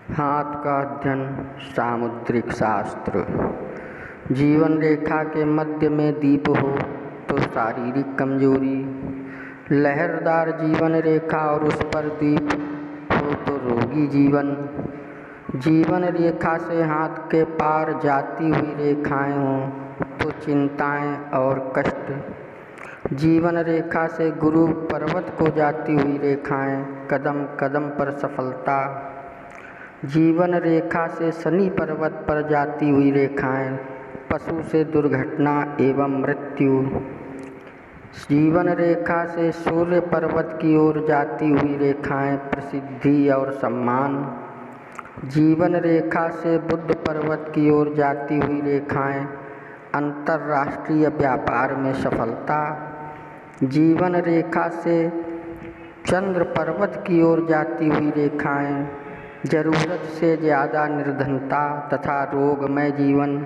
हाथ का अध्ययन सामुद्रिक शास्त्र। जीवन रेखा के मध्य में दीप हो तो शारीरिक कमजोरी, लहरदार जीवन रेखा और उस पर दीप हो तो रोगी जीवन। जीवन रेखा से हाथ के पार जाती हुई रेखाएं हों तो चिंताएं और कष्ट। जीवन रेखा से गुरु पर्वत को जाती हुई रेखाएं कदम कदम पर सफलता। जीवन रेखा से शनि पर्वत पर जाती हुई रेखाएं पशु से दुर्घटना एवं मृत्यु। जीवन रेखा से सूर्य पर्वत की ओर जाती हुई रेखाएं प्रसिद्धि और सम्मान। जीवन रेखा से बुध पर्वत की ओर जाती हुई रेखाएं अंतर्राष्ट्रीय व्यापार में सफलता। जीवन रेखा से चंद्र पर्वत की ओर जाती हुई रेखाएं जरूरत से ज़्यादा निर्धनता तथा रोगमय जीवन।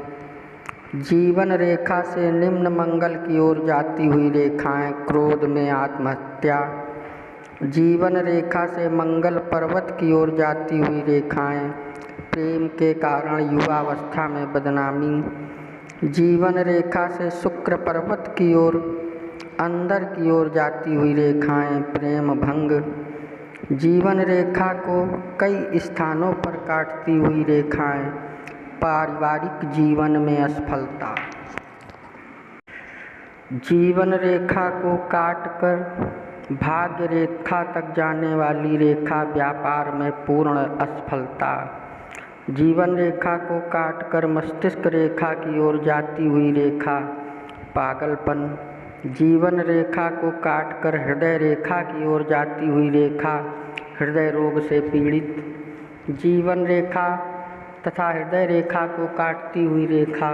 जीवन रेखा से निम्न मंगल की ओर जाती हुई रेखाएं क्रोध में आत्महत्या। जीवन रेखा से मंगल पर्वत की ओर जाती हुई रेखाएं प्रेम के कारण युवावस्था में बदनामी। जीवन रेखा से शुक्र पर्वत की ओर अंदर की ओर जाती हुई रेखाएं प्रेम भंग। जीवन रेखा को कई स्थानों पर काटती हुई रेखाएं पारिवारिक जीवन में असफलता। जीवन रेखा को काटकर भाग्य रेखा तक जाने वाली रेखा व्यापार में पूर्ण असफलता। जीवन रेखा को काटकर मस्तिष्क रेखा की ओर जाती हुई रेखा पागलपन। जीवन रेखा को काटकर हृदय रेखा की ओर जाती हुई रेखा हृदय रोग से पीड़ित। जीवन रेखा तथा हृदय रेखा को काटती हुई रेखा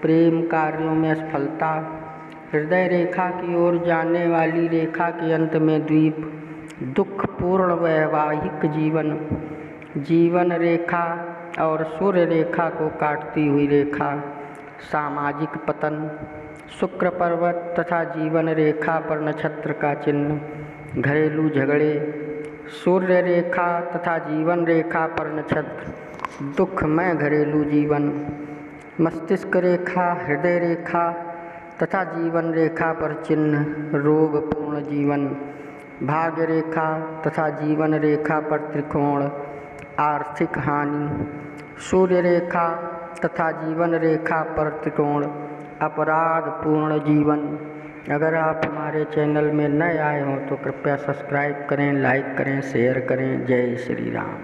प्रेम कार्यों में असफलता। हृदय रेखा की ओर जाने वाली रेखा के अंत में द्वीप दुखपूर्ण वैवाहिक जीवन। जीवन रेखा और सूर्य रेखा को काटती हुई रेखा सामाजिक पतन। शुक्र पर्वत तथा जीवन रेखा पर नक्षत्र का चिन्ह घरेलू झगड़े। सूर्य रेखा तथा जीवन रेखा पर नक्षत्र दुखमय घरेलू जीवन। मस्तिष्क रेखा हृदय रेखा तथा जीवन रेखा पर चिन्ह रोगपूर्ण जीवन। भाग्य रेखा तथा जीवन रेखा पर त्रिकोण आर्थिक हानि। सूर्य रेखा तथा जीवन रेखा पर त्रिकोण अपराध पूर्ण जीवन। अगर आप हमारे चैनल में नए आए हों तो कृपया सब्सक्राइब करें, लाइक करें, शेयर करें। जय श्री राम।